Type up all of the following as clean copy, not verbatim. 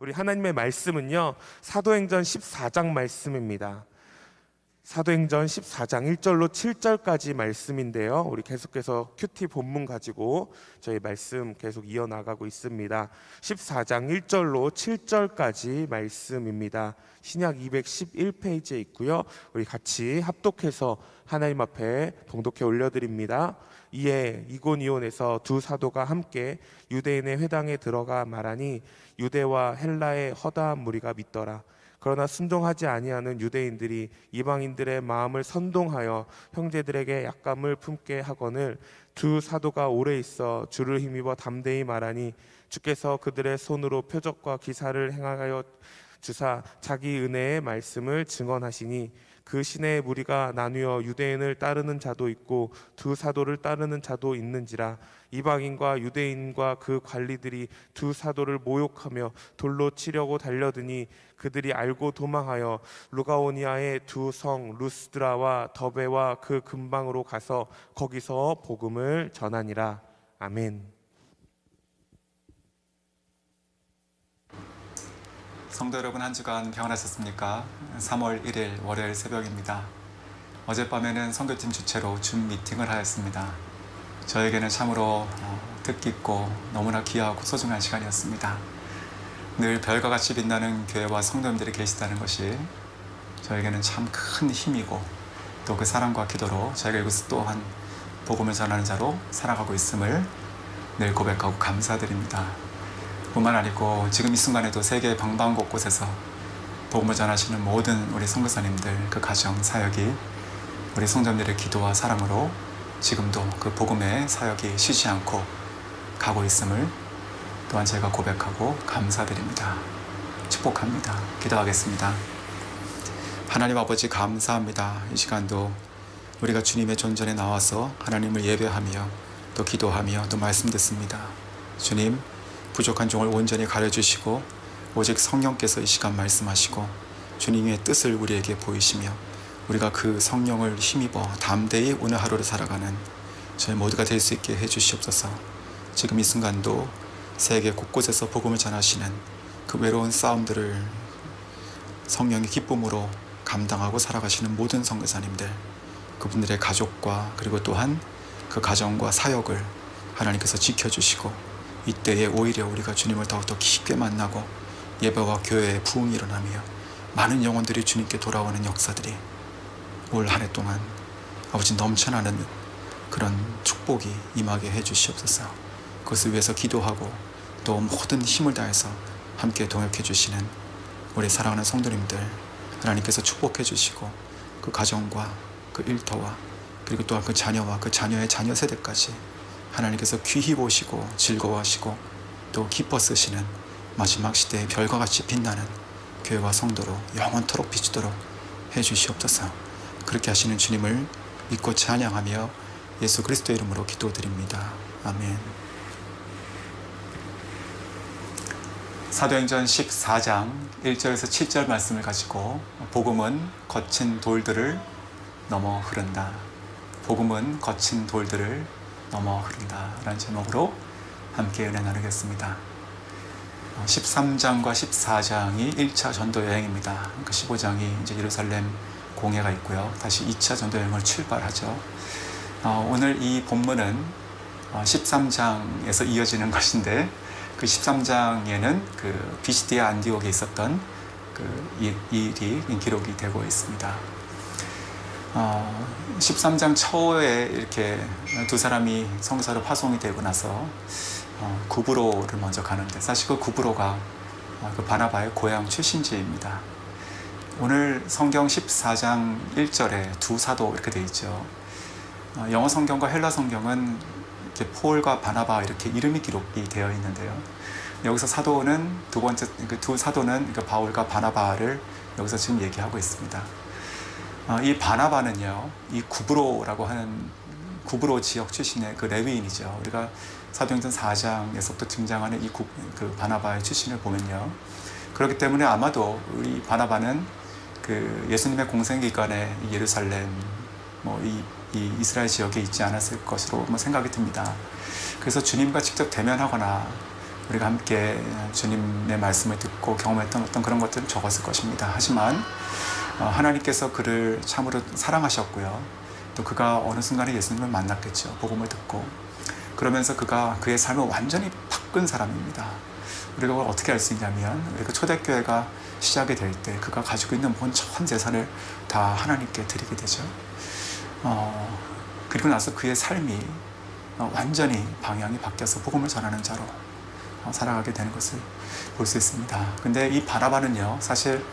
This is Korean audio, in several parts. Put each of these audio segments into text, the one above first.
우리 하나님의 말씀은요, 사도행전 14장 말씀입니다. 사도행전 14장 1절로 7절까지 말씀인데요, 우리 계속해서 큐티 본문 가지고 저희 말씀 계속 이어나가고 있습니다. 14장 1절로 7절까지 말씀입니다. 신약 211페이지에 있고요. 우리 같이 합독해서 하나님 앞에 봉독해 올려드립니다. 이에 이고니온에서 두 사도가 함께 유대인의 회당에 들어가 말하니 유대와 헬라의 허다한 무리가 믿더라. 그러나 순종하지 아니하는 유대인들이 이방인들의 마음을 선동하여 형제들에게 약감을 품게 하거늘 두 사도가 오래 있어 주를 힘입어 담대히 말하니 주께서 그들의 손으로 표적과 기사를 행하여 주사 자기 은혜의 말씀을 증언하시니 그 시내의 무리가 나누어 유대인을 따르는 자도 있고 두 사도를 따르는 자도 있는지라. 이방인과 유대인과 그 관리들이 두 사도를 모욕하며 돌로 치려고 달려드니 그들이 알고 도망하여 루가오니아의 두 성 루스드라와 더베와 그 근방으로 가서 거기서 복음을 전하니라. 아멘. 성도 여러분, 한 주간 평안하셨습니까? 3월 1일 월요일 새벽입니다. 어젯밤에는 선교팀 주최로 줌 미팅을 하였습니다. 저에게는 참으로 뜻깊고 너무나 귀하고 소중한 시간이었습니다. 늘 별과 같이 빛나는 교회와 성도님들이 계시다는 것이 저에게는 참 큰 힘이고, 또 그 사랑과 기도로 저희가 이곳에서 또한 복음을 전하는 자로 살아가고 있음을 늘 고백하고 감사드립니다. 뿐만 아니고 지금 이 순간에도 세계 방방곳곳에서 복음을 전하시는 모든 우리 선교사님들, 그 가정 사역이 우리 성도님들의 기도와 사랑으로 지금도 그 복음의 사역이 쉬지 않고 가고 있음을 또한 제가 고백하고 감사드립니다. 축복합니다. 기도하겠습니다. 하나님 아버지, 감사합니다. 이 시간도 우리가 주님의 존전에 나와서 하나님을 예배하며 또 기도하며 또 말씀 듣습니다. 주님, 부족한 종을 온전히 가려주시고 오직 성령께서 이 시간 말씀하시고 주님의 뜻을 우리에게 보이시며 우리가 그 성령을 힘입어 담대히 오늘 하루를 살아가는 저희 모두가 될 수 있게 해주시옵소서. 지금 이 순간도 세계 곳곳에서 복음을 전하시는 그 외로운 싸움들을 성령의 기쁨으로 감당하고 살아가시는 모든 선교사님들, 그분들의 가족과 그리고 또한 그 가정과 사역을 하나님께서 지켜주시고 이때에 오히려 우리가 주님을 더욱더 깊게 만나고 예배와 교회에 부흥이 일어나며 많은 영혼들이 주님께 돌아오는 역사들이 올 한 해 동안 아버지 넘쳐나는 그런 축복이 임하게 해주시옵소서. 그것을 위해서 기도하고 또 모든 힘을 다해서 함께 동역해 주시는 우리 사랑하는 성도님들 하나님께서 축복해 주시고 그 가정과 그 일터와 그리고 또한 그 자녀와 그 자녀의 자녀 세대까지 하나님께서 귀히 보시고 즐거워하시고 또 기뻐 쓰시는 마지막 시대의 별과 같이 빛나는 교회와 성도로 영원토록 비추도록 해주시옵소서. 그렇게 하시는 주님을 믿고 찬양하며 예수 그리스도의 이름으로 기도드립니다. 아멘. 사도행전 14장 1절에서 7절 말씀을 가지고 복음은 거친 돌들을 넘어 흐른다. 복음은 거친 돌들을 넘어 흐른다 라는 제목으로 함께 은혜 나누겠습니다. 13장과 14장이 1차 전도 여행입니다. 그 15장이 이제 예루살렘 공회가 있고요. 다시 2차 전도 여행을 출발하죠. 오늘 이 본문은 13장에서 이어지는 것인데 그 13장에는 그 비시디아 안디옥에 있었던 그 일이 기록이 되고 있습니다. 13장 초에 이렇게 두 사람이 성사로 파송이 되고 나서 구브로를 먼저 가는데, 사실 그 구브로가 그 바나바의 고향 출신지입니다. 오늘 성경 14장 1절에 두 사도 이렇게 되어 있죠. 영어 성경과 헬라 성경은 이렇게 폴과 바나바 이렇게 이름이 기록이 되어 있는데요. 여기서 사도는 두 번째 그 두 사도는 그 바울과 바나바를 여기서 지금 얘기하고 있습니다. 이 바나바는요, 이 구브로라고 하는 구브로 지역 출신의 그 레위인이죠. 우리가 사도행전 4장에서부터 등장하는 그 바나바의 출신을 보면요, 그렇기 때문에 아마도 우리 바나바는 그 예수님의 공생기간에 예루살렘 이 이스라엘 지역에 있지 않았을 것으로 생각이 듭니다. 그래서 주님과 직접 대면하거나 우리가 함께 주님의 말씀을 듣고 경험했던 어떤 그런 것들을 적었을 것입니다. 하지만 하나님께서 그를 참으로 사랑하셨고요. 또 그가 어느 순간에 예수님을 만났겠죠. 복음을 듣고. 그러면서 그가 그의 삶을 완전히 바꾼 사람입니다. 우리가 그걸 어떻게 알 수 있냐면 우리가 초대교회가 시작이 될 때 그가 가지고 있는 온 전 재산을 다 하나님께 드리게 되죠. 그리고 나서 그의 삶이 완전히 방향이 바뀌어서 복음을 전하는 자로 살아가게 되는 것을 볼 수 있습니다. 근데 이 바나바는요, 사실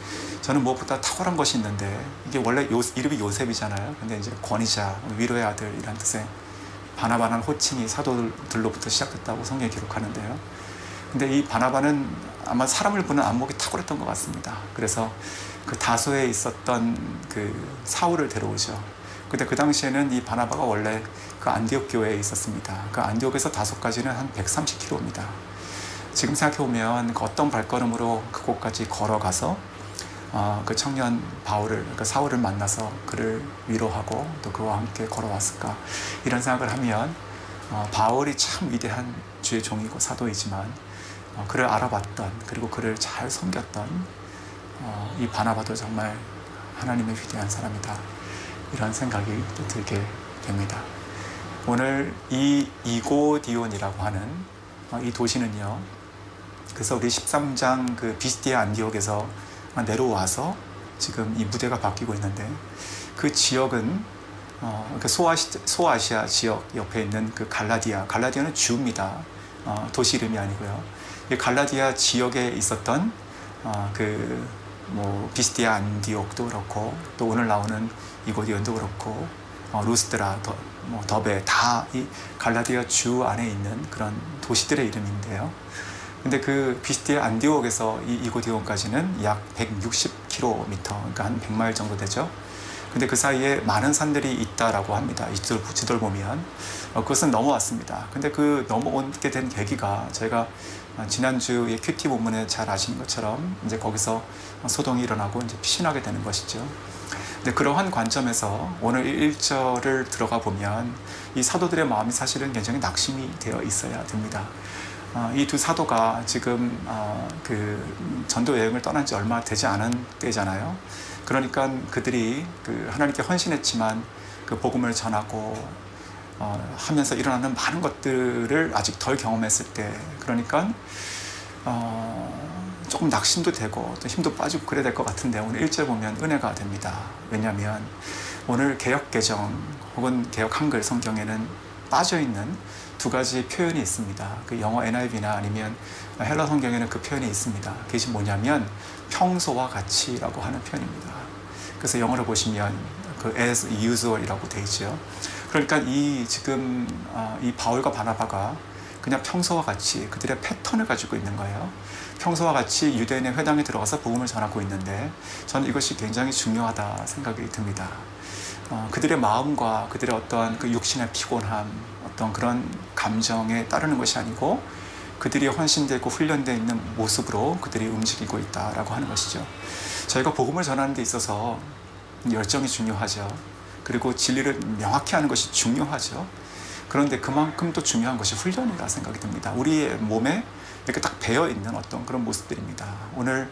저는 무엇보다 탁월한 것이 있는데, 이게 원래 이름이 요셉이잖아요. 근데 이제 권위자, 위로의 아들이란 뜻의 바나바라는 호칭이 사도들로부터 시작됐다고 성경에 기록하는데요. 근데 이 바나바는 아마 사람을 보는 안목이 탁월했던 것 같습니다. 그래서 그 다소에 있었던 그 사울을 데려오죠. 근데 그 당시에는 이 바나바가 원래 그 안디옥 교회에 있었습니다. 그 안디옥에서 다소까지는 한 130km입니다. 지금 생각해보면 그 어떤 발걸음으로 그곳까지 걸어가서 그 청년 바울을, 그 사울을 만나서 그를 위로하고 또 그와 함께 걸어왔을까, 이런 생각을 하면 바울이 참 위대한 주의 종이고 사도이지만 그를 알아봤던, 그리고 그를 잘 섬겼던 이 바나바도 정말 하나님의 위대한 사람이다, 이런 생각이 들게 됩니다. 오늘 이 이고디온이라고 하는 이 도시는요, 그래서 우리 13장 그 비스디아 안디옥에서 내려와서 지금 이 무대가 바뀌고 있는데, 그 지역은 소아시아 지역 옆에 있는 그 갈라디아는 주입니다. 도시 이름이 아니고요. 이 갈라디아 지역에 있었던 비스디아 안디옥도 그렇고, 또 오늘 나오는 이고디온도 그렇고, 루스드라, 더베, 다 이 갈라디아 주 안에 있는 그런 도시들의 이름인데요. 근데 그 비스디아 안디옥에서 이 이고디온까지는 약 160km, 그러니까 한 100마일 정도 되죠. 근데 그 사이에 많은 산들이 있다라고 합니다. 이 지도를 보면 그것은 넘어왔습니다. 근데 그 넘어오게 된 계기가, 저희가 지난주에 큐티 본문에 잘 아시는 것처럼 이제 거기서 소동이 일어나고 이제 피신하게 되는 것이죠. 근데 그러한 관점에서 오늘 1절을 들어가 보면 이 사도들의 마음이 사실은 굉장히 낙심이 되어 있어야 됩니다. 이 두 사도가 지금 그 전도 여행을 떠난 지 얼마 되지 않은 때잖아요. 그러니까 그들이 그 하나님께 헌신했지만 그 복음을 전하고 하면서 일어나는 많은 것들을 아직 덜 경험했을 때, 그러니까 조금 낙심도 되고 또 힘도 빠지고 그래야 될 것 같은데, 오늘 1절 보면 은혜가 됩니다. 왜냐하면 오늘 개역 개정 혹은 개역 한글 성경에는 빠져있는 두 가지 표현이 있습니다. 그 영어 NIV나 아니면 헬라 성경에는 그 표현이 있습니다. 그것이 뭐냐면 평소와 같이라고 하는 표현입니다. 그래서 영어로 보시면 그 as usual이라고 되어 있죠. 그러니까 이 지금 이 바울과 바나바가 그냥 평소와 같이 그들의 패턴을 가지고 있는 거예요. 평소와 같이 유대인의 회당에 들어가서 복음을 전하고 있는데, 저는 이것이 굉장히 중요하다 생각이 듭니다. 그들의 마음과 그들의 어떠한 그 육신의 피곤함, 어떤 그런 감정에 따르는 것이 아니고 그들이 헌신되고 훈련되어 있는 모습으로 그들이 움직이고 있다라고 하는 것이죠. 저희가 복음을 전하는 데 있어서 열정이 중요하죠. 그리고 진리를 명확히 하는 것이 중요하죠. 그런데 그만큼 또 중요한 것이 훈련이라 생각이 듭니다. 우리의 몸에 이렇게 딱 배어 있는 어떤 그런 모습들입니다. 오늘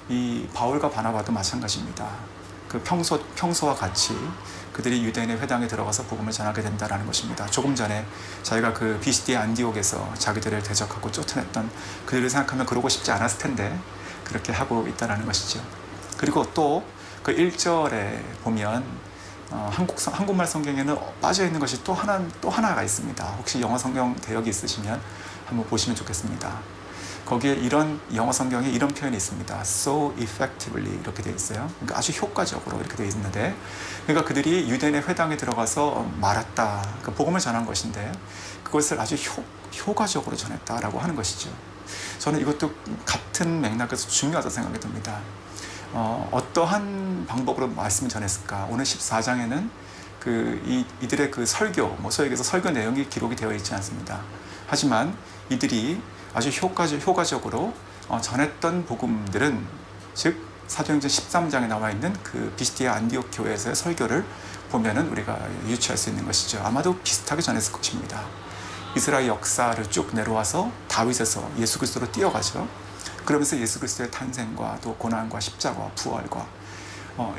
이 바울과 바나바도 마찬가지입니다. 그 평소와 같이 그들이 유대인의 회당에 들어가서 복음을 전하게 된다는 것입니다. 조금 전에 저희가 그 비스디아 안디옥에서 자기들을 대적하고 쫓아냈던 그들을 생각하면 그러고 싶지 않았을 텐데 그렇게 하고 있다는 것이죠. 그리고 또 그 1절에 보면 한국말 성경에는 빠져있는 것이 또 하나가 있습니다. 혹시 영어 성경 개역이 있으시면 한번 보시면 좋겠습니다. 거기에 이런 영어 성경에 이런 표현이 있습니다. So effectively 이렇게 되어 있어요. 그러니까 아주 효과적으로 이렇게 되어 있는데, 그러니까 그들이 유대인의 회당에 들어가서 말했다, 그러니까 복음을 전한 것인데 그것을 아주 효과적으로 전했다라고 하는 것이죠. 저는 이것도 같은 맥락에서 중요하다고 생각이 듭니다. 어떠한 방법으로 말씀을 전했을까? 오늘 14장에는 이들의 그 설교, 소위 얘기해서 설교 내용이 기록이 되어 있지 않습니다. 하지만 이들이 아주 효과적으로 전했던 복음들은, 즉 사도행전 13장에 나와 있는 그 비스디아 안디옥 교회에서의 설교를 보면은 우리가 유추할 수 있는 것이죠. 아마도 비슷하게 전했을 것입니다. 이스라엘 역사를 쭉 내려와서 다윗에서 예수 그리스도로 뛰어가죠. 그러면서 예수 그리스도의 탄생과 또 고난과 십자가와 부활과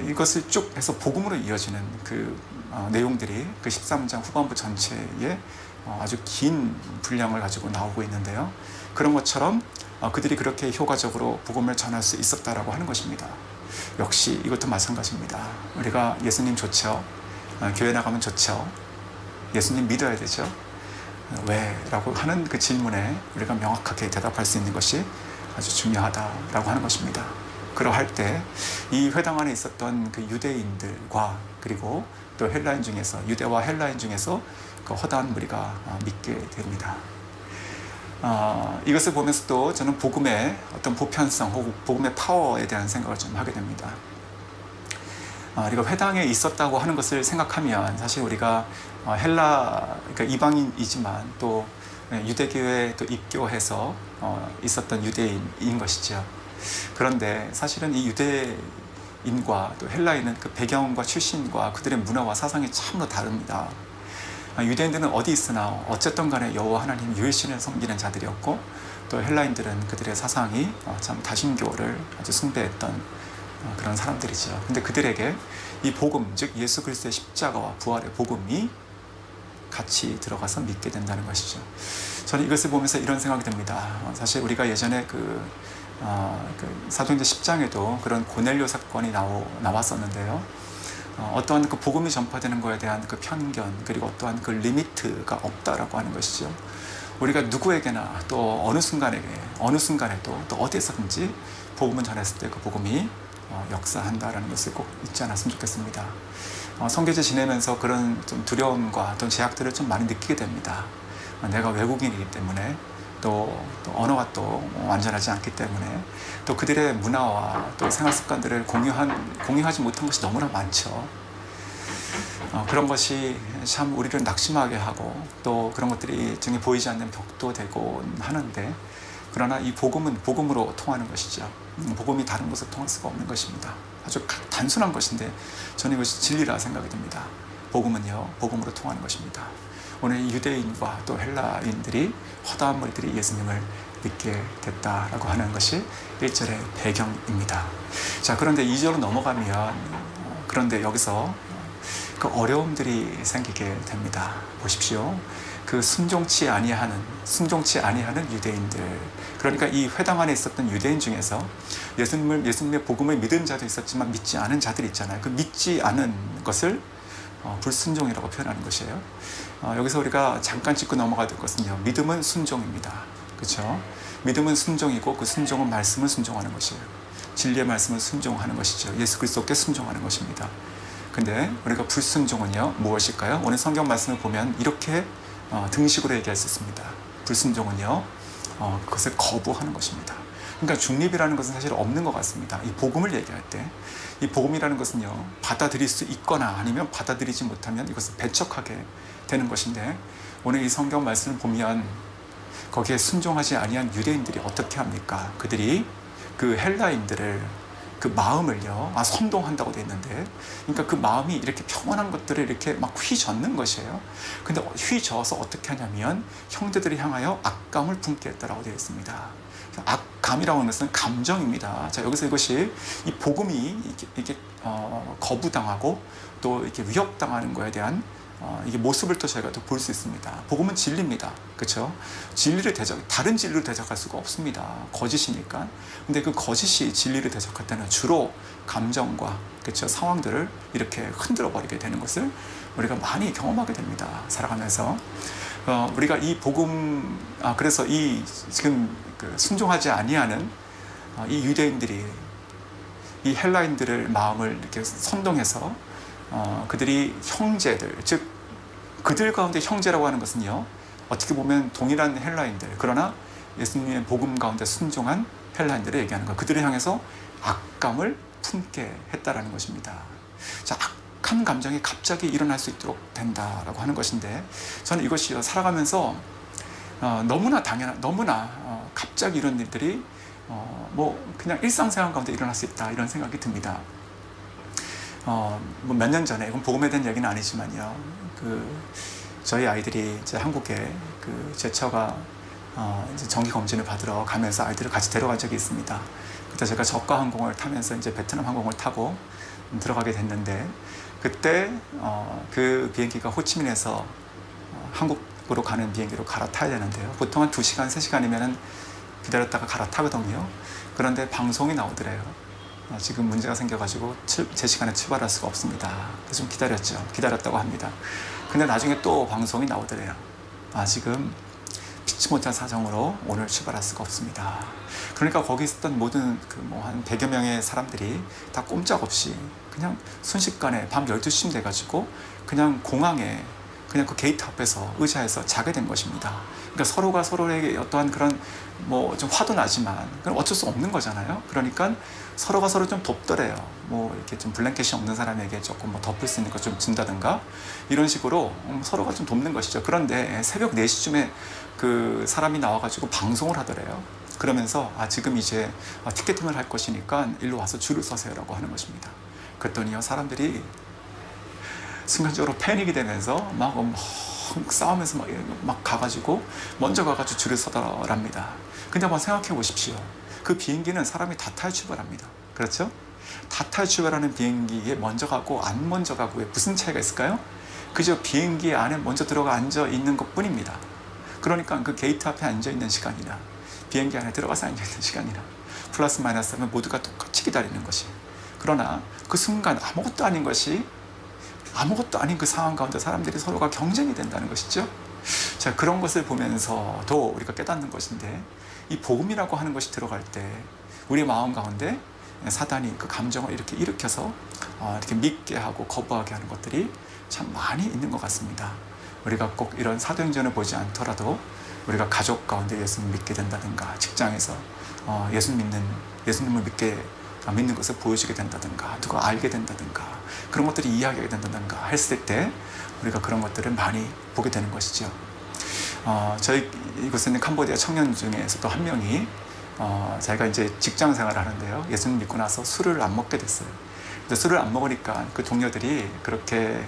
이것을 쭉 해서 복음으로 이어지는 그 내용들이 그 13장 후반부 전체에 아주 긴 분량을 가지고 나오고 있는데요. 그런 것처럼 그들이 그렇게 효과적으로 복음을 전할 수 있었다라고 하는 것입니다. 역시 이것도 마찬가지입니다. 우리가 예수님 좋죠. 교회 나가면 좋죠. 예수님 믿어야 되죠. 왜? 라고 하는 그 질문에 우리가 명확하게 대답할 수 있는 것이 아주 중요하다라고 하는 것입니다. 그러할 때 이 회당 안에 있었던 그 유대인들과 그리고 또 헬라인 중에서 유대와 헬라인 중에서 그 허다한 무리가 믿게 됩니다. 이것을 보면서 또 저는 복음의 어떤 보편성 혹은 복음의 파워에 대한 생각을 좀 하게 됩니다. 우리가 회당에 있었다고 하는 것을 생각하면 사실 우리가 그러니까 이방인이지만 또 유대교에 또 입교해서 있었던 유대인인 것이죠. 그런데 사실은 이 유대인과 또 헬라인은 그 배경과 출신과 그들의 문화와 사상이 참으로 다릅니다. 유대인들은 어디 있으나 어쨌든 간에 여호와 하나님 유일신을 섬기는 자들이었고 또 헬라인들은 그들의 사상이 참 다신교를 아주 숭배했던 그런 사람들이죠. 근데 그들에게 이 복음, 즉 예수 그리스도의 십자가와 부활의 복음이 같이 들어가서 믿게 된다는 것이죠. 저는 이것을 보면서 이런 생각이 듭니다. 사실 우리가 예전에 그 사도행전 10장에도 그런 고넬료 사건이 나왔었는데요. 어떠한 그 복음이 전파되는 것에 대한 그 편견 그리고 어떠한 그 리미트가 없다라고 하는 것이죠. 우리가 누구에게나 또 어느 순간에 또 어디에서든지 복음을 전했을 때 그 복음이 역사한다라는 것을 꼭 잊지 않았으면 좋겠습니다. 선교제 지내면서 그런 좀 두려움과 또 제약들을 좀 많이 느끼게 됩니다. 내가 외국인이기 때문에 또 언어가 또 완전하지 않기 때문에 또 그들의 문화와 또 생활 습관들을 공유하지 못한 것이 너무나 많죠. 그런 것이 참 우리를 낙심하게 하고 또 그런 것들이 등에 보이지 않는 벽도 되고 하는데 그러나 이 복음은 복음으로 통하는 것이죠. 복음이 다른 곳으로 통할 수가 없는 것입니다. 아주 단순한 것인데 저는 이것이 진리라 생각이 듭니다. 복음은요, 복음으로 통하는 것입니다. 오늘 유대인과 또 헬라인들이 허다한 무리들이 예수님을 믿게 됐다라고 하는 것이 1절의 배경입니다. 자, 그런데 2절로 넘어가면 그런데 여기서 그 어려움들이 생기게 됩니다. 보십시오. 그 순종치 아니하는 유대인들, 그러니까 이 회당 안에 있었던 유대인 중에서 예수님의 복음을 믿은 자도 있었지만 믿지 않은 자들이 있잖아요. 그 믿지 않은 것을 불순종이라고 표현하는 것이에요. 여기서 우리가 잠깐 짚고 넘어가야 될 것은요, 믿음은 순종입니다. 그렇죠? 믿음은 순종이고 그 순종은 말씀을 순종하는 것이에요. 진리의 말씀을 순종하는 것이죠. 예수 그리스도께 순종하는 것입니다. 근데 우리가 불순종은요, 무엇일까요? 오늘 성경 말씀을 보면 이렇게 등식으로 얘기할 수 있습니다. 불순종은요, 그것을 거부하는 것입니다. 그러니까 중립이라는 것은 사실 없는 것 같습니다. 이 복음을 얘기할 때 이 복음이라는 것은요, 받아들일 수 있거나 아니면 받아들이지 못하면 이것을 배척하게 되는 것인데 오늘 이 성경 말씀을 보면 거기에 순종하지 아니한 유대인들이 어떻게 합니까? 그들이 그 헬라인들을 그 마음을요, 선동한다고 되어 있는데, 그러니까 그 마음이 이렇게 평온한 것들을 이렇게 막 휘젓는 것이에요. 근데 휘저어서 어떻게 하냐면 형제들을 향하여 악감을 품게 했다라고 되어 있습니다. 악감이라고 하는 것은 감정입니다. 자, 여기서 이것이 이 복음이 이렇게 거부당하고 또 이렇게 위협당하는 것에 대한 이게 모습을 또 저희가 또 볼 수 있습니다. 복음은 진리입니다. 그렇죠? 다른 진리를 대적할 수가 없습니다. 거짓이니까. 근데 그 거짓이 진리를 대적할 때는 주로 감정과, 그렇죠, 상황들을 이렇게 흔들어 버리게 되는 것을 우리가 많이 경험하게 됩니다. 살아가면서. 우리가 이 복음, 그래서 이 지금 그 순종하지 아니하는 이 유대인들이 이 헬라인들을 마음을 이렇게 선동해서 그들이 형제들, 즉 그들 가운데 형제라고 하는 것은요, 어떻게 보면 동일한 헬라인들, 그러나 예수님의 복음 가운데 순종한 헬라인들을 얘기하는 것, 그들을 향해서 악감을 품게 했다라는 것입니다. 자, 악한 감정이 갑자기 일어날 수 있도록 된다라고 하는 것인데, 저는 이것이 살아가면서 너무나 갑자기 이런 일들이 그냥 일상생활 가운데 일어날 수 있다, 이런 생각이 듭니다. 몇 년 전에, 이건 복음에 대한 얘기는 아니지만요, 저희 아이들이 이제 한국에 그 제처가 이제 정기 검진을 받으러 가면서 아이들을 같이 데려간 적이 있습니다. 그때 제가 저가 항공을 타면서 이제 베트남 항공을 타고 들어가게 됐는데, 그때 그 비행기가 호치민에서 한국으로 가는 비행기로 갈아타야 되는데요. 보통 한 2시간, 3시간이면 기다렸다가 갈아타거든요. 그런데 방송이 나오더래요. 지금 문제가 생겨가지고 제 시간에 출발할 수가 없습니다. 그래서 좀 기다렸죠. 기다렸다고 합니다. 근데 나중에 또 방송이 나오더래요. 지금 피치 못한 사정으로 오늘 출발할 수가 없습니다. 그러니까 거기 있었던 모든 한 100여 명의 사람들이 다 꼼짝없이 그냥 순식간에 밤 12시쯤 돼가지고 그냥 공항에 그냥 그 게이트 앞에서 의자에서 자게 된 것입니다. 그러니까 서로가 서로에게 어떠한 그런 좀 화도 나지만 그건 어쩔 수 없는 거잖아요. 그러니까 서로가 서로 좀 돕더래요. 이렇게 좀 블랭켓이 없는 사람에게 조금 덮을 수 있는 거 좀 준다든가 이런 식으로 서로가 좀 돕는 것이죠. 그런데 새벽 4시쯤에 그 사람이 나와가지고 방송을 하더래요. 그러면서 지금 이제 티켓팅을 할 것이니까 일로 와서 줄을 서세요라고 하는 것입니다. 그랬더니요, 사람들이 순간적으로 패닉이 되면서 막 싸우면서 막 가가지고 먼저 가가지고 줄을 서더랍니다. 근데 한번 생각해 보십시오. 그 비행기는 사람이 다 타야 출발합니다. 그렇죠? 다 타야 출발하는 비행기에 먼저 가고 안 먼저 가고에 무슨 차이가 있을까요? 그저 비행기 안에 먼저 들어가 앉아 있는 것 뿐입니다. 그러니까 그 게이트 앞에 앉아 있는 시간이나 비행기 안에 들어가서 앉아 있는 시간이나 플러스 마이너스 하면 모두가 똑같이 기다리는 것이, 그러나 그 순간 아무것도 아닌 그 상황 가운데 사람들이 서로가 경쟁이 된다는 것이죠. 자, 그런 것을 보면서도 우리가 깨닫는 것인데, 이 복음이라고 하는 것이 들어갈 때 우리 마음 가운데 사단이 그 감정을 이렇게 일으켜서 이렇게 믿게 하고 거부하게 하는 것들이 참 많이 있는 것 같습니다. 우리가 꼭 이런 사도행전을 보지 않더라도 우리가 가족 가운데 예수님을 믿게 된다든가, 직장에서 예수님을 믿는 것을 보여주게 된다든가, 누가 알게 된다든가, 그런 것들이 이야기하게 된다든가 했을 때 우리가 그런 것들을 많이 보게 되는 것이죠. 저희 이곳에 있는 캄보디아 청년 중에서도 한 명이 자기가 이제 직장 생활을 하는데요, 예수님 믿고 나서 술을 안 먹게 됐어요. 근데 술을 안 먹으니까 그 동료들이 그렇게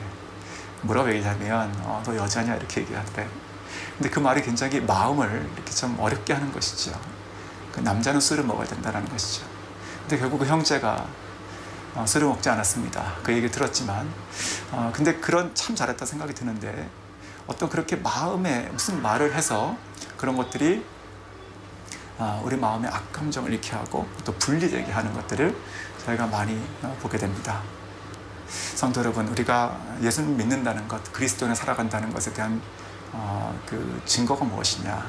뭐라고 얘기하면 너 여자냐 이렇게 얘기하더래. 근데 그 말이 굉장히 마음을 이렇게 좀 어렵게 하는 것이죠. 그 남자는 술을 먹어야 된다는 것이죠. 근데 결국 그 형제가 술을 먹지 않았습니다. 그 얘기 들었지만, 근데 그런 참 잘했다 생각이 드는데, 어떤 그렇게 마음에 무슨 말을 해서 그런 것들이 우리 마음의 악감정을 잃게 하고 또 분리되게 하는 것들을 저희가 많이 보게 됩니다. 성도 여러분, 우리가 예수님 믿는다는 것, 그리스도인을 살아간다는 것에 대한 그 증거가 무엇이냐,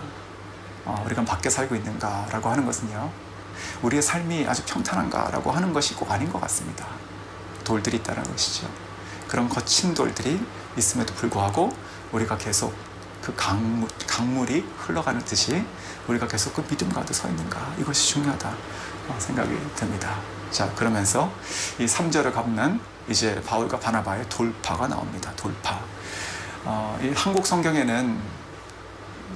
우리가 밖에 살고 있는가라고 하는 것은요, 우리의 삶이 아주 평탄한가라고 하는 것이 꼭 아닌 것 같습니다. 돌들이 있다는 것이죠. 그런 거친 돌들이 있음에도 불구하고 우리가 계속 그 강물이 흘러가는 듯이 우리가 계속 그 믿음 가운데 서 있는가, 이것이 중요하다 생각이 듭니다. 자, 그러면서 이 3절을 갖는 이제 바울과 바나바의 돌파가 나옵니다. 돌파. 이 한국 성경에는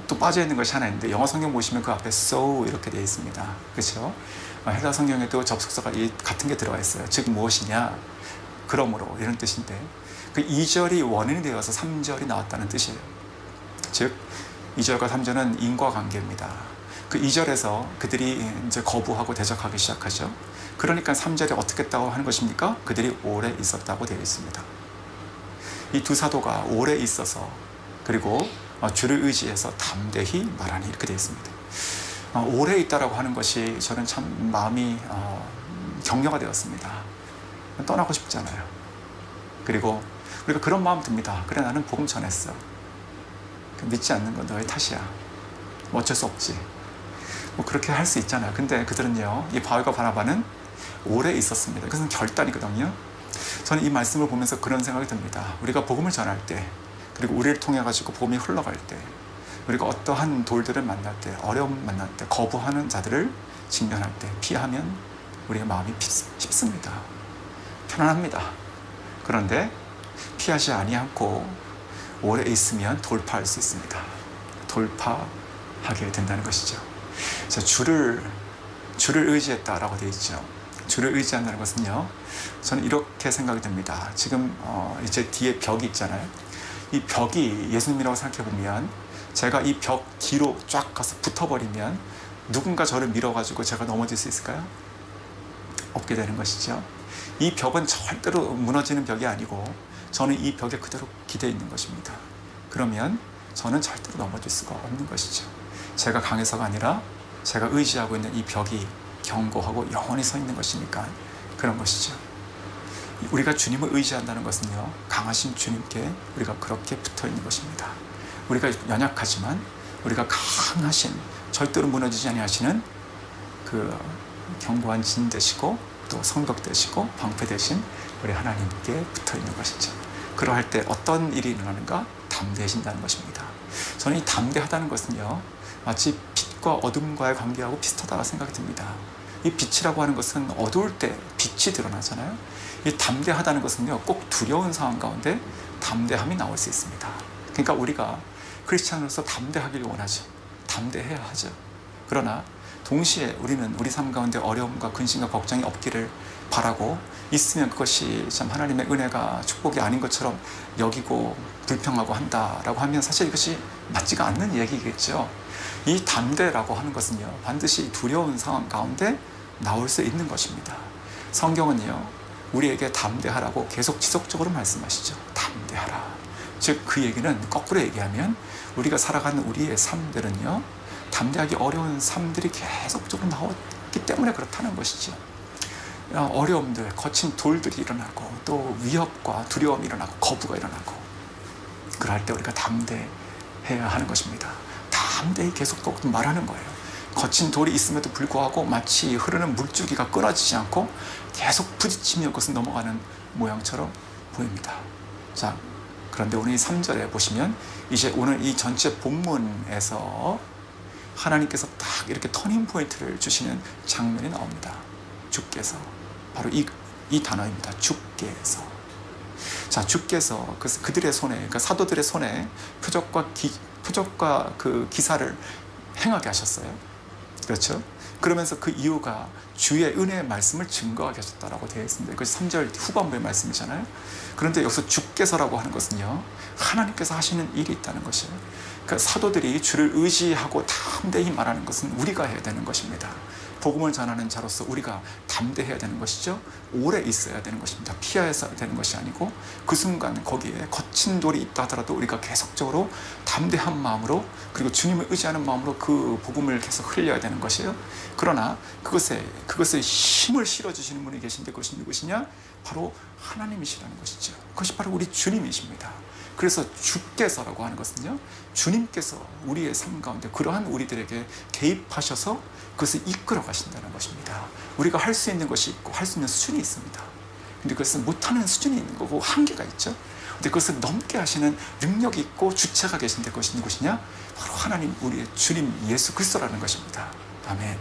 또 빠져 있는 것이 하나 있는데, 영어 성경 보시면 그 앞에 so 이렇게 되어 있습니다. 그렇죠? 헬라 성경에도 접속사가 같은 게 들어가 있어요. 즉 무엇이냐? 그러므로, 이런 뜻인데, 그 2절이 원인이 되어서 3절이 나왔다는 뜻이에요. 즉 2절과 3절은 인과관계입니다. 그 2절에서 그들이 이제 거부하고 대적하기 시작하죠. 그러니까 3절에 어떻게 했다고 하는 것입니까? 그들이 오래 있었다고 되어 있습니다. 이 두 사도가 오래 있어서, 그리고 주를 의지해서 담대히 말하니, 이렇게 되어 있습니다. 오래 있다라고 하는 것이 저는 참 마음이 격려가 되었습니다. 떠나고 싶잖아요. 그리고 우리가 그런 마음 듭니다. 그래, 나는 복음 전했어. 믿지 않는 건 너의 탓이야. 어쩔 수 없지. 그렇게 할 수 있잖아요. 근데 그들은요, 이 바울과 바나바는 오래 있었습니다. 그것은 결단이거든요. 저는 이 말씀을 보면서 그런 생각이 듭니다. 우리가 복음을 전할 때, 그리고 우리를 통해 가지고 복음이 흘러갈 때, 우리가 어떠한 돌들을 만날 때, 어려움을 만날 때, 거부하는 자들을 직면할 때, 피하면 우리의 마음이 쉽습니다. 편안합니다. 그런데 피하지 아니하고 오래 있으면 돌파할 수 있습니다. 돌파하게 된다는 것이죠. 자, 주를 의지했다라고 되어 있죠. 주를 의지한다는 것은요, 저는 이렇게 생각이 듭니다. 지금 이제 뒤에 벽이 있잖아요. 이 벽이 예수님이라고 생각해 보면 제가 이 벽 뒤로 쫙 가서 붙어버리면 누군가 저를 밀어가지고 제가 넘어질 수 있을까요? 없게 되는 것이죠. 이 벽은 절대로 무너지는 벽이 아니고 저는 이 벽에 그대로 기대 있는 것입니다. 그러면 저는 절대로 넘어질 수가 없는 것이죠. 제가 강해서가 아니라 제가 의지하고 있는 이 벽이 견고하고 영원히 서 있는 것이니까 그런 것이죠. 우리가 주님을 의지한다는 것은요, 강하신 주님께 우리가 그렇게 붙어 있는 것입니다. 우리가 연약하지만 우리가 강하신, 절대로 무너지지 아니하시는 그 견고한 진 되시고 또 성벽 되시고 방패 되신 우리 하나님께 붙어 있는 것이죠. 그러할 때 어떤 일이 일어나는가? 담대해진다는 것입니다. 저는 이 담대하다는 것은요, 마치 빛과 어둠과의 관계하고 비슷하다고 생각이 듭니다. 이 빛이라고 하는 것은 어두울 때 빛이 드러나잖아요. 이 담대하다는 것은요, 꼭 두려운 상황 가운데 담대함이 나올 수 있습니다. 그러니까 우리가 크리스찬으로서 담대하기를 원하죠. 담대해야 하죠. 그러나 동시에 우리는 우리 삶 가운데 어려움과 근심과 걱정이 없기를 바라고, 있으면 그것이 참 하나님의 은혜가 축복이 아닌 것처럼 여기고 불평하고 한다라고 하면 사실 이것이 맞지가 않는 얘기겠죠. 이 담대라고 하는 것은요, 반드시 두려운 상황 가운데 나올 수 있는 것입니다. 성경은요, 우리에게 담대하라고 계속 지속적으로 말씀하시죠. 담대하라. 즉 그 얘기는 거꾸로 얘기하면 우리가 살아가는 우리의 삶들은요, 담대하기 어려운 삶들이 계속적으로 나왔기 때문에 그렇다는 것이죠. 어려움들, 거친 돌들이 일어나고 또 위협과 두려움이 일어나고 거부가 일어나고, 그럴 때 우리가 담대해야 하는 것입니다. 담대히 계속 말하는 거예요. 거친 돌이 있음에도 불구하고 마치 흐르는 물줄기가 끊어지지 않고 계속 부딪히며 그것은 넘어가는 모양처럼 보입니다. 자, 그런데 오늘 이 3절에 보시면 이제 오늘 이 전체 본문에서 하나님께서 딱 이렇게 터닝 포인트를 주시는 장면이 나옵니다. 주께서, 바로 이 단어입니다. 주께서. 자, 주께서 그들의 손에, 그러니까 사도들의 손에 표적과 그 기사를 행하게 하셨어요. 그렇죠? 그러면서 그 이유가 주의 은혜의 말씀을 증거하게 하셨다라고 되어 있습니다. 그것이 3절 후반부의 말씀이잖아요. 그런데 여기서 주께서라고 하는 것은요, 하나님께서 하시는 일이 있다는 것이에요. 그러니까 사도들이 주를 의지하고 담대히 말하는 것은 우리가 해야 되는 것입니다. 복음을 전하는 자로서 우리가 담대해야 되는 것이죠. 오래 있어야 되는 것입니다. 피하여야 되는 것이 아니고 그 순간 거기에 거친 돌이 있다 하더라도 우리가 계속적으로 담대한 마음으로, 그리고 주님을 의지하는 마음으로 그 복음을 계속 흘려야 되는 것이에요. 그러나 그것에 힘을 실어주시는 분이 계신데 그것이 누구시냐? 바로 하나님이시라는 것이죠. 그것이 바로 우리 주님이십니다. 그래서 주께서라고 하는 것은요, 주님께서 우리의 삶 가운데 그러한 우리들에게 개입하셔서 그것을 이끌어 가신다는 것입니다. 우리가 할 수 있는 것이 있고 할 수 있는 수준이 있습니다. 근데 그것은 못하는 수준이 있는 거고 한계가 있죠. 근데 그것을 넘게 하시는 능력이 있고 주체가 계신데 그것이 누구시냐? 바로 하나님, 우리의 주님 예수 그리스도라는 것입니다. 아멘.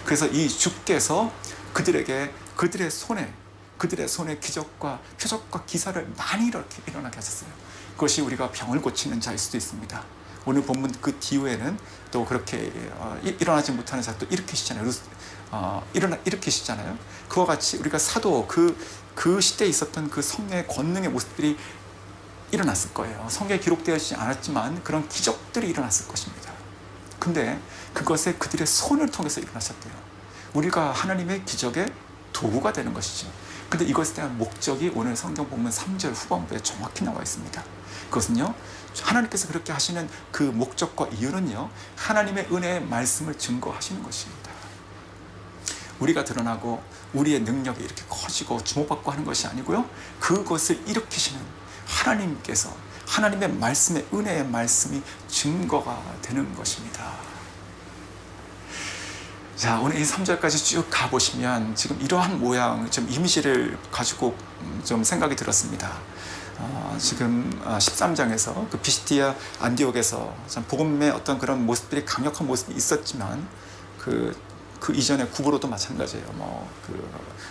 그래서 이 주께서 그들의 손에 기적과 표적과 기사를 많이 이렇게 일어나게 하셨어요. 그것이 우리가 병을 고치는 자일 수도 있습니다. 오늘 본문 그 뒤에는 또 그렇게 일어나지 못하는 자 또 일으키시잖아요. 일으키시잖아요. 그와 같이 우리가 사도 그 시대에 있었던 그 성령의 권능의 모습들이 일어났을 거예요. 성경에 기록되어 있지 않았지만 그런 기적들이 일어났을 것입니다. 근데 그것에 그들의 손을 통해서 일어나셨대요. 우리가 하나님의 기적의 도구가 되는 것이죠. 근데 이것에 대한 목적이 오늘 성경 본문 3절 후반부에 정확히 나와 있습니다. 그것은요, 하나님께서 그렇게 하시는 그 목적과 이유는요, 하나님의 은혜의 말씀을 증거하시는 것입니다. 우리가 드러나고 우리의 능력이 이렇게 커지고 주목받고 하는 것이 아니고요, 그것을 일으키시는 하나님께서, 하나님의 말씀의 은혜의 말씀이 증거가 되는 것입니다. 자, 오늘 이 3절까지 쭉 가보시면 지금 이러한 모양, 좀 이미지를 가지고 좀 생각이 들었습니다. 지금 13장에서 그 비시디아 안디옥에서 복음의 어떤 그런 모습들이 강력한 모습이 있었지만 그 이전에 구브로도 마찬가지예요.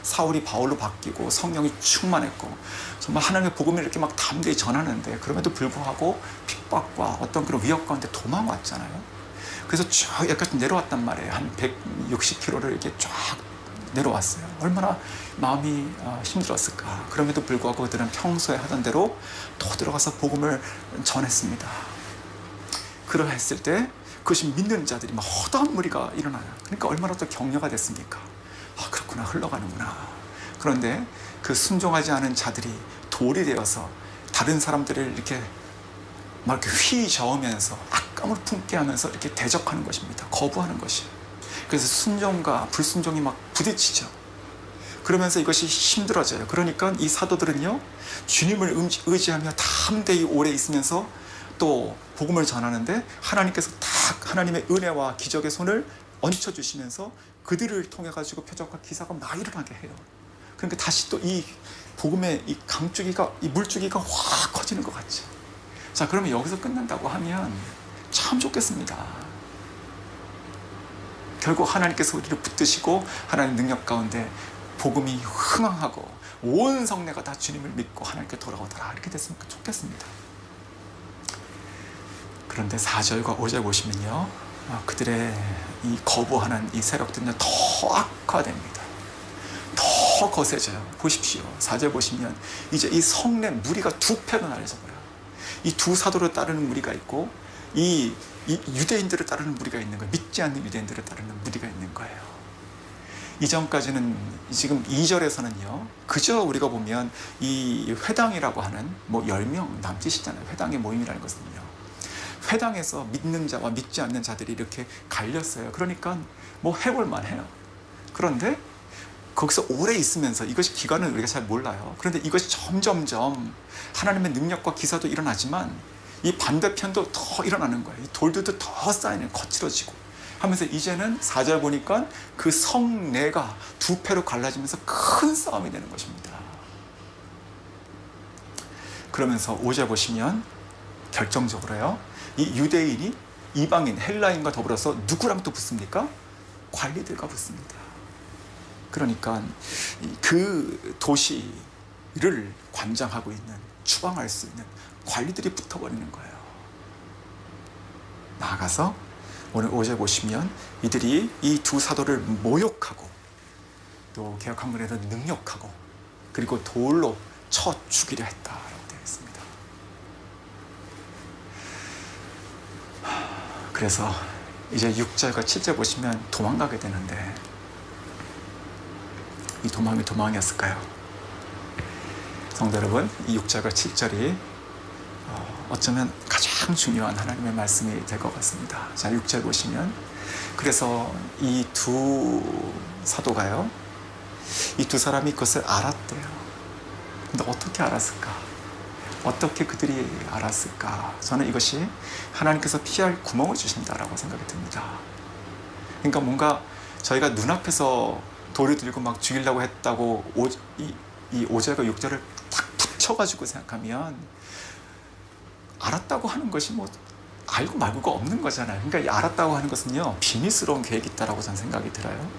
사울이 바울로 바뀌고 성령이 충만했고 정말 하나님의 복음을 이렇게 막 담대히 전하는데 그럼에도 불구하고 핍박과 어떤 그런 위협 가운데 도망왔잖아요. 그래서 쭉 여기까지 내려왔단 말이에요. 한 160km를 이렇게 쫙 내려왔어요. 얼마나 마음이 힘들었을까. 그럼에도 불구하고 그들은 평소에 하던 대로 또 들어가서 복음을 전했습니다. 그러했을 때 그것이 믿는 자들이 막 허다한 무리가 일어나요. 그러니까 얼마나 또 격려가 됐습니까? 아, 그렇구나, 흘러가는구나. 그런데 그 순종하지 않은 자들이 돌이 되어서 다른 사람들을 이렇게 막 이렇게 휘저으면서 악감을 품게 하면서 이렇게 대적하는 것입니다. 거부하는 것이에요. 그래서 순종과 불순종이 막 부딪히죠. 그러면서 이것이 힘들어져요. 그러니까 이 사도들은요, 주님을 의지하며 담대히 오래 있으면서 또 복음을 전하는데 하나님께서 딱 하나님의 은혜와 기적의 손을 얹혀주시면서 그들을 통해 가지고 표적과 기사가 막 일어나게 해요. 그러니까 다시 또 이 복음의 이 강줄기가, 이 물줄기가 확 커지는 것 같죠. 자, 그러면 여기서 끝난다고 하면 참 좋겠습니다. 결국 하나님께서 우리를 붙드시고 하나님 능력 가운데 복음이 흥황하고 온 성내가 다 주님을 믿고 하나님께 돌아오더라, 이렇게 됐으면 좋겠습니다. 그런데 4절과 5절 보시면요, 그들의 이 거부하는 이 세력들은요, 더 악화됩니다. 더 거세져요. 보십시오. 4절 보시면 이제 이 성내 무리가 두 패로 나뉘어져 버려요. 이 두 사도를 따르는 무리가 있고 이 유대인들을 따르는 무리가 있는 거예요. 믿지 않는 유대인들을 따르는 무리가 있는 거예요. 이전까지는, 지금 2절에서는요, 그저 우리가 보면 이 회당이라고 하는 뭐 10명 남짓이잖아요. 회당의 모임이라는 것은요, 회당에서 믿는 자와 믿지 않는 자들이 이렇게 갈렸어요. 그러니까 뭐 해볼만 해요. 그런데 거기서 오래 있으면서, 이것이 기간은 우리가 잘 몰라요. 그런데 이것이 점점점 하나님의 능력과 기사도 일어나지만 이 반대편도 더 일어나는 거예요. 이 돌들도 더 쌓이는, 거칠어지고 하면서 이제는 4절 보니까 그 성내가 두 패로 갈라지면서 큰 싸움이 되는 것입니다. 그러면서 5절 보시면 결정적으로요, 이 유대인이 이방인, 헬라인과 더불어서 누구랑 또 붙습니까? 관리들과 붙습니다. 그러니까 그 도시를 관장하고 있는, 추방할 수 있는 관리들이 붙어버리는 거예요. 나아가서 오늘 5절 보시면 이들이 이 두 사도를 모욕하고 또 개역한문에는 능욕하고 그리고 돌로 쳐 죽이려 했다라고 되어 있습니다. 그래서 이제 6절과 7절 보시면 도망가게 되는데, 이 도망이 도망이었을까요? 성도 여러분, 이 6절과 7절이 어쩌면 가장 중요한 하나님의 말씀이 될 것 같습니다. 자, 6절 보시면, 그래서 이 두 사도가요, 이 두 사람이 그것을 알았대요. 근데 어떻게 알았을까? 어떻게 그들이 알았을까? 저는 이것이 하나님께서 피할 구멍을 주신다라고 생각이 듭니다. 그러니까 뭔가 저희가 눈앞에서 돌을 들고 막 죽이려고 했다고 이 5절과 6절을 딱 붙여가지고 생각하면 알았다고 하는 것이 뭐 알고 말고가 없는 거잖아요. 그러니까 이 알았다고 하는 것은요, 비밀스러운 계획이 있다라고 저는 생각이 들어요.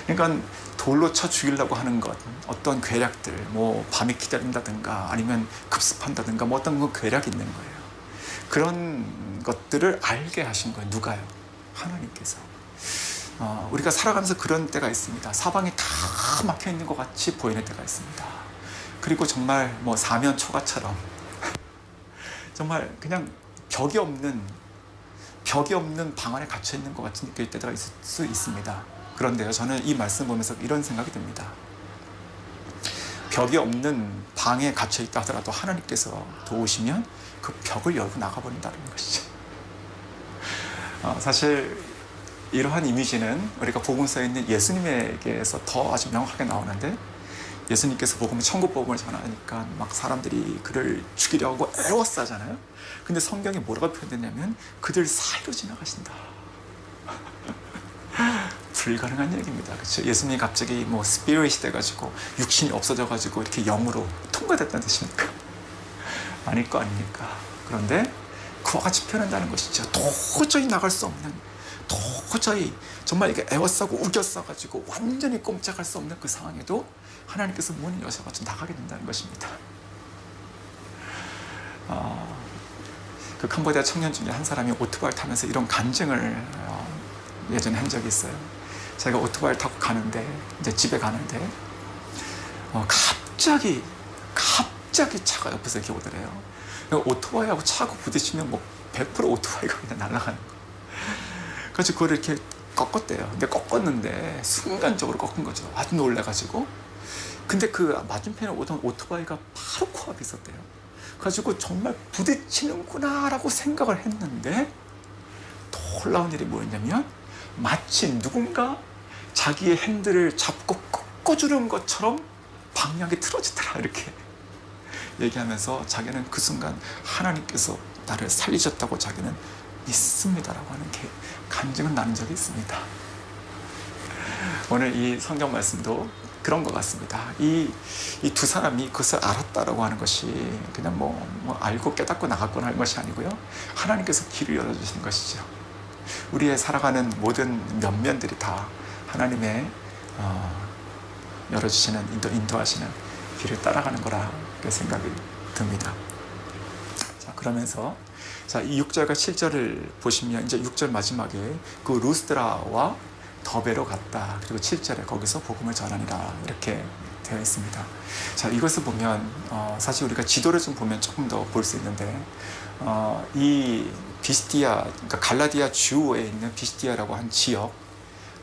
그러니까 돌로 쳐 죽이려고 하는 것, 어떤 괴략들, 뭐 밤에 기다린다든가 아니면 급습한다든가 뭐 어떤 그 괴략이 있는 거예요. 그런 것들을 알게 하신 거예요. 누가요? 하나님께서. 우리가 살아가면서 그런 때가 있습니다. 사방이 다 막혀 있는 것 같이 보이는 때가 있습니다. 그리고 정말 뭐 사면 초가처럼 정말 그냥 벽이 없는 방 안에 갇혀 있는 것 같은 느낄 때가 있을 수 있습니다. 그런데요, 저는 이 말씀 보면서 이런 생각이 듭니다. 벽이 없는 방에 갇혀 있다 하더라도 하나님께서 도우시면 그 벽을 열고 나가버린다는 것이죠. 사실 이러한 이미지는 우리가 복음서에 있는 예수님에게서 더 아주 명확하게 나오는데, 예수님께서 천국 복음을 전하니까 막 사람들이 그를 죽이려고 하고 애워싸잖아요. 근데 성경에 뭐라고 표현되냐면 그들 사이로 지나가신다. 불가능한 얘기입니다. 그렇죠? 예수님이 갑자기 뭐 스피릿이 돼가지고 육신이 없어져가지고 이렇게 영으로 통과됐다는 뜻입니까? 아닐 거 아닙니까? 그런데 그와 같이 표현한다는 것이죠. 도저히 나갈 수 없는, 도저히 정말 이게 애워싸고 우겨싸가지고 완전히 꼼짝할 수 없는 그 상황에도 하나님께서 문을 여셔가지고 나가게 된다는 것입니다. 그 캄보디아 청년 중에 한 사람이 오토바이 타면서 이런 간증을 예전에 한 적이 있어요. 제가 오토바이를 타고 가는데, 이제 집에 가는데, 갑자기 차가 옆에서 이렇게 오더래요. 오토바이하고 차하고 부딪히면 뭐 100% 오토바이가 그냥 날아가는 거. 그래서 그걸 이렇게 꺾었대요. 근데 꺾었는데 순간적으로 꺾은 거죠. 아주 놀래가지고. 근데 그 맞은편에 오던 오토바이가 바로 코앞에 있었대요. 그래가지고 정말 부딪히는구나 라고 생각을 했는데, 놀라운 일이 뭐였냐면 마치 누군가 자기의 핸들을 잡고 꺾어주는 것처럼 방향이 틀어지더라, 이렇게 얘기하면서 자기는 그 순간 하나님께서 나를 살리셨다고 자기는 믿습니다라고 하는 게 간증을 나눈 적이 있습니다. 오늘 이 성경 말씀도 그런 것 같습니다. 이 두 사람이 그것을 알았다라고 하는 것이 그냥 뭐 알고 깨닫고 나갔거나 할 것이 아니고요, 하나님께서 길을 열어주시는 것이죠. 우리의 살아가는 모든 면면들이 다 하나님의 열어주시는 인도하시는 길을 따라가는 거라 생각이 듭니다. 자, 그러면서 이 6절과 7절을 보시면 이제 6절 마지막에 그 루스드라와 더베로 갔다. 그리고 7절에 거기서 복음을 전하니라 이렇게 되어 있습니다. 자, 이것을 보면 사실 우리가 지도를 좀 보면 조금 더 볼 수 있는데, 이 비스티아, 그러니까 갈라디아 주에 있는 비스티아라고 한 지역,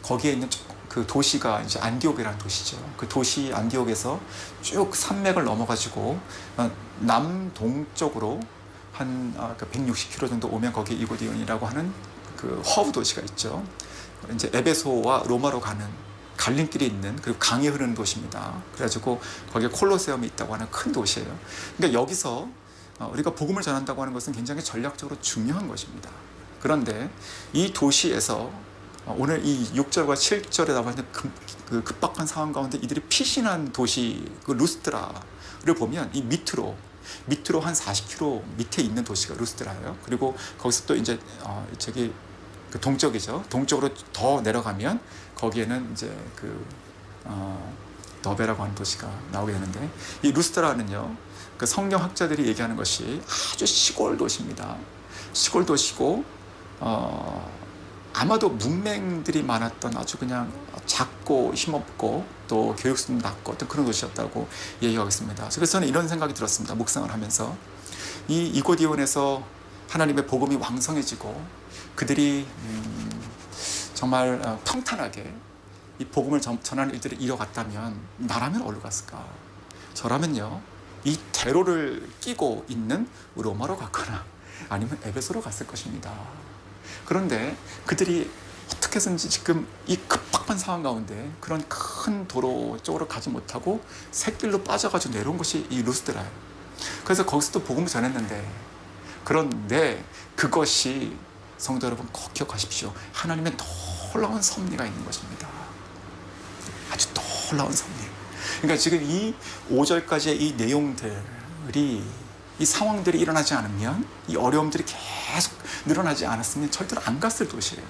거기에 있는 그 도시가 이제 안디옥이라는 도시죠. 그 도시 안디옥에서 쭉 산맥을 넘어가지고 남동쪽으로 한 160km 정도 오면 거기 이고디온이라고 하는 그 허브 도시가 있죠. 이제 에베소와 로마로 가는 갈림길이 있는, 그리고 강이 흐르는 도시입니다. 그래가지고 거기에 콜로세움이 있다고 하는 큰 도시예요. 그러니까 여기서 우리가 복음을 전한다고 하는 것은 굉장히 전략적으로 중요한 것입니다. 그런데 이 도시에서 오늘 이 6절과 7절에 나와 있는 그 급박한 상황 가운데 이들이 피신한 도시 그 루스드라를 보면 이 밑으로 한 40km 밑에 있는 도시가 루스드라예요. 그리고 거기서 또 이제 저기 그 동쪽이죠. 동쪽으로 더 내려가면 거기에는 이제 그 너베라고 하는 도시가 나오게 되는데, 이 루스드라는요, 그 성경학자들이 얘기하는 것이 아주 시골 도시입니다. 시골 도시고 아마도 문맹들이 많았던 아주 그냥 작고 힘없고 또 교육수준도 낮고 어떤 그런 도시였다고 얘기하고 있습니다. 그래서 저는 이런 생각이 들었습니다. 묵상을 하면서 이 이고디온에서 하나님의 복음이 왕성해지고 그들이 정말 평탄하게 이 복음을 전하는 일들을 이뤄갔다면 나라면 어디로 갔을까? 저라면요, 이 대로를 끼고 있는 로마로 갔거나 아니면 에베소로 갔을 것입니다. 그런데 그들이 어떻게 해서든지 지금 이 급박한 상황 가운데 그런 큰 도로 쪽으로 가지 못하고 샛길로 빠져가지고 내려온 것이 이 루스드라예요. 그래서 거기서도 복음을 전했는데, 그런데 그것이 성도 여러분 꼭 기억하십시오. 하나님의 놀라운 섭리가 있는 것입니다. 아주 놀라운 섭리. 그러니까 지금 이 5절까지의 이 내용들이, 이 상황들이 일어나지 않으면, 이 어려움들이 계속 늘어나지 않았으면 절대로 안 갔을 도시예요.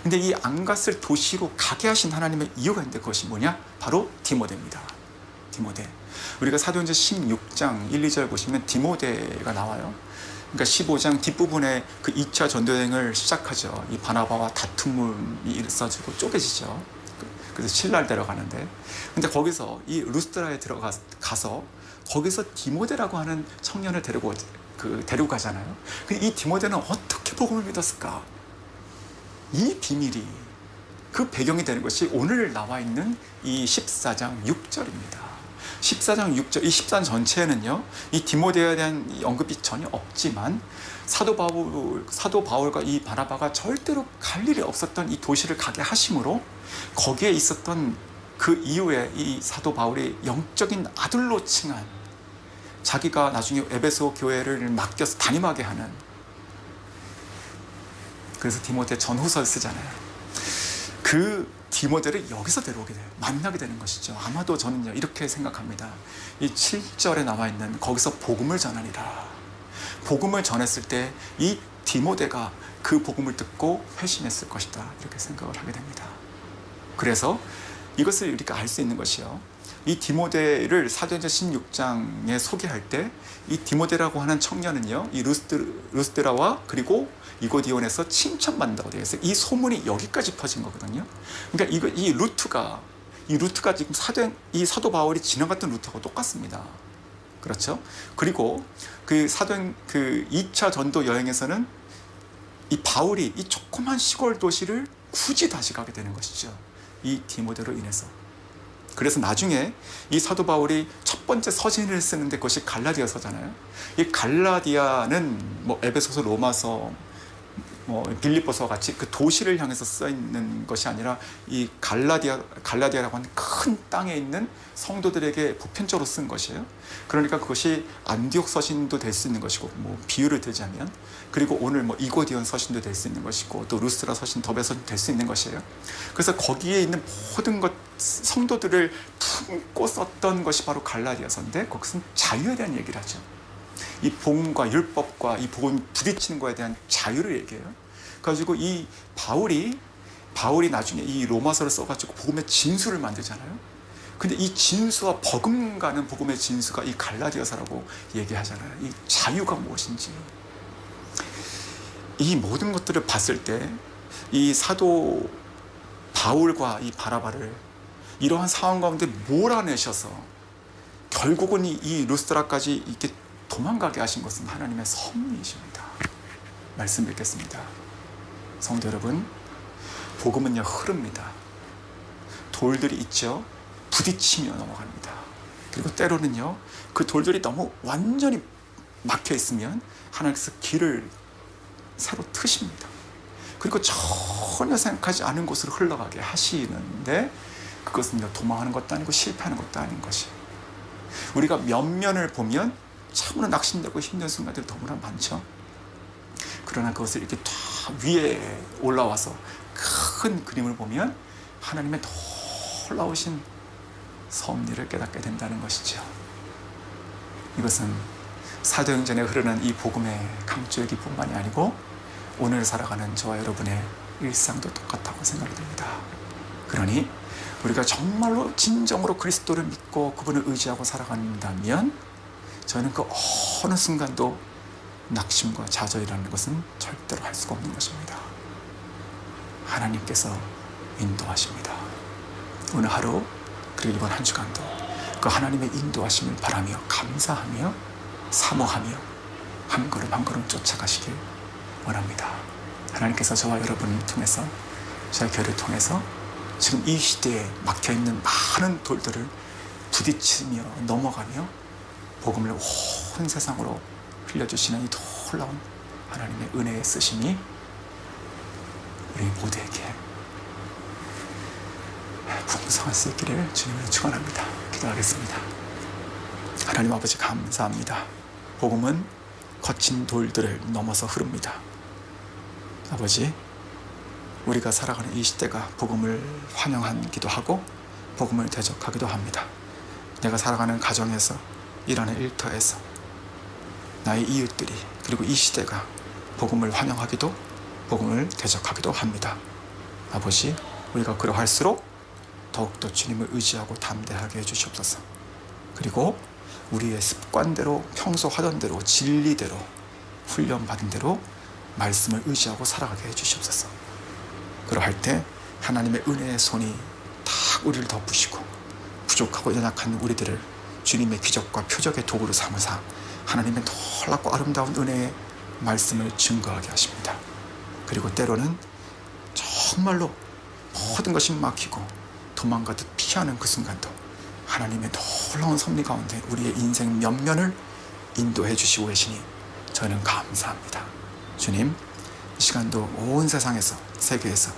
근데 이 안 갔을 도시로 가게 하신 하나님의 이유가 있는데, 그것이 뭐냐? 바로 디모데입니다. 디모데. 우리가 사도행전 16장 1, 2절 보시면 디모데가 나와요. 그러니까 15장 뒷부분에 그 2차 전도여행을 시작하죠. 이 바나바와 다툼이 있어지고 쪼개지죠. 그래서 신라를 데려가는데, 근데 거기서 이 루스드라에 들어가서 거기서 디모데라고 하는 청년을 데리고 가잖아요. 이 디모데는 어떻게 복음을 믿었을까? 이 비밀이, 그 배경이 되는 것이 오늘 나와 있는 이 14장 6절입니다. 14장 6절, 이 14장 전체에는요, 이 디모데에 대한 언급이 전혀 없지만 사도 바울과 이 바나바가 절대로 갈 일이 없었던 이 도시를 가게 하심으로 거기에 있었던 그 이후에 이 사도 바울이 영적인 아들로 칭한, 자기가 나중에 에베소 교회를 맡겨서 담임하게 하는, 그래서 디모데 전후서를 쓰잖아요. 그 디모데를 여기서 데려오게 돼요. 만나게 되는 것이죠. 아마도 저는요, 이렇게 생각합니다. 이 7절에 나와 있는 거기서 복음을 전하니라. 복음을 전했을 때 이 디모데가 그 복음을 듣고 회심했을 것이다. 이렇게 생각을 하게 됩니다. 그래서 이것을 우리가 알 수 있는 것이요. 이 디모데를 사도행전 16장에 소개할 때 이 디모데라고 하는 청년은요, 이 루스드라와 그리고 이고디온에서 칭찬받는다고 되어 있어요. 이 소문이 여기까지 퍼진 거거든요. 그러니까 이 루트가 지금 이 사도 바울이 지나갔던 루트하고 똑같습니다. 그렇죠? 그리고 그 2차 전도 여행에서는 이 바울이 이 조그만 시골 도시를 굳이 다시 가게 되는 것이죠. 이 디모데로 인해서. 그래서 나중에 이 사도 바울이 첫 번째 서신을 쓰는데 그것이 갈라디아서잖아요. 이 갈라디아는 뭐 에베소서, 로마서, 뭐 빌립보서 같이 그 도시를 향해서 써 있는 것이 아니라 이 갈라디아라고 하는 큰 땅에 있는 성도들에게 보편적으로 쓴 것이에요. 그러니까 그것이 안디옥 서신도 될 수 있는 것이고, 뭐 비유를 들자면, 그리고 오늘 뭐 이고디온 서신도 될 수 있는 것이고, 또 루스드라 서신, 더베 서신 될 수 있는 것이에요. 그래서 거기에 있는 모든 성도들을 품고 썼던 것이 바로 갈라디아서인데, 거기서는 자유에 대한 얘기를 하죠. 이 복음과 율법과 이 복음이 부딪히는 것에 대한 자유를 얘기해요. 그래가지고 이 바울이 나중에 이 로마서를 써가지고 복음의 진수를 만들잖아요. 근데 이 진수와 버금가는 복음의 진수가 이 갈라디아서라고 얘기하잖아요. 이 자유가 무엇인지. 이 모든 것들을 봤을 때 이 사도 바울과 이 바나바를 이러한 상황 가운데 몰아내셔서 결국은 이 루스드라까지 이렇게 도망가게 하신 것은 하나님의 섭리이십니다. 말씀 뵙겠습니다. 성도 여러분, 복음은요, 흐릅니다. 돌들이 있죠. 부딪히며 넘어갑니다. 그리고 때로는요, 그 돌들이 너무 완전히 막혀 있으면 하나님께서 길을 새로 트십니다. 그리고 전혀 생각하지 않은 곳으로 흘러가게 하시는데, 그것은요, 도망하는 것도 아니고 실패하는 것도 아닌 것이. 우리가 면면을 보면 참으로 낙심되고 힘든 순간들이 너무나 많죠. 그러나 그것을 이렇게 다 위에 올라와서 큰 그림을 보면 하나님의 놀라우신 섭리를 깨닫게 된다는 것이죠. 이것은 사도행전에 흐르는 이 복음의 강조이기뿐만이 아니고 오늘 살아가는 저와 여러분의 일상도 똑같다고 생각이 됩니다. 그러니 우리가 정말로 진정으로 그리스도를 믿고 그분을 의지하고 살아간다면 저는 그 어느 순간도 낙심과 좌절이라는 것은 절대로 할 수가 없는 것입니다. 하나님께서 인도하십니다. 오늘 하루 그리고 이번 한 주간도 그 하나님의 인도하심을 바라며 감사하며 사모하며 한 걸음 한 걸음 쫓아가시길 원합니다. 하나님께서 저와 여러분을 통해서 저희 교회를 통해서 지금 이 시대에 막혀있는 많은 돌들을 부딪히며 넘어가며 복음을 온 세상으로 흘려주시는 이 놀라운 하나님의 은혜의 쓰심이 우리 모두에게 풍성할 수 있기를 주님을 축원합니다. 기도하겠습니다. 하나님 아버지 감사합니다. 복음은 거친 돌들을 넘어서 흐릅니다. 아버지, 우리가 살아가는 이 시대가 복음을 환영하기도 하고 복음을 대적하기도 합니다. 내가 살아가는 가정에서, 일하는 일터에서 나의 이웃들이, 그리고 이 시대가 복음을 환영하기도 복음을 대적하기도 합니다. 아버지, 우리가 그러할수록 더욱더 주님을 의지하고 담대하게 해주시옵소서. 그리고 우리의 습관대로, 평소 하던 대로, 진리대로, 훈련받은 대로 말씀을 의지하고 살아가게 해주시옵소서. 그러할 때 하나님의 은혜의 손이 다 우리를 덮으시고 부족하고 연약한 우리들을 주님의 기적과 표적의 도구로 삼으사 하나님의 놀랍고 아름다운 은혜의 말씀을 증거하게 하십니다. 그리고 때로는 정말로 모든 것이 막히고 도망가듯 피하는 그 순간도 하나님의 놀라운 섭리 가운데 우리의 인생 면면을 인도해 주시고 계시니 저는 감사합니다. 주님, 이 시간도 온 세상에서, 세계에서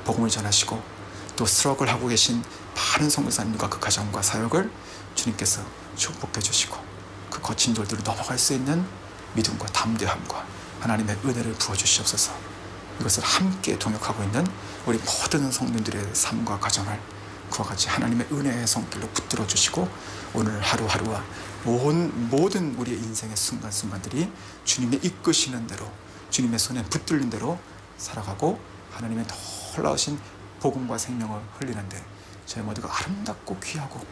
복음을 전하시고 또 스트러글 하고 계신 많은 선교사님과 그 가정과 사역을 주님께서 축복해 주시고 그 거친 돌들을 넘어갈 수 있는 믿음과 담대함과 하나님의 은혜를 부어주시옵소서. 이것을 함께 동역하고 있는 우리 모든 성도들의 삶과 가정을 그와 같이 하나님의 은혜의 손길로 붙들어 주시고 오늘 하루하루와 모든 우리의 인생의 순간순간들이 주님의 이끄시는 대로, 주님의 손에 붙들린 대로 살아가고 하나님의 놀라우신 복음과 생명을 흘리는데 저희 모두가 아름답고 귀하고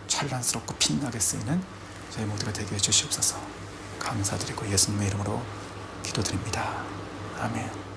찬란스럽고 빛나게 쓰이는 저희 모두가 되게 해주시옵소서. 감사드리고 예수님의 이름으로 기도드립니다. 아멘.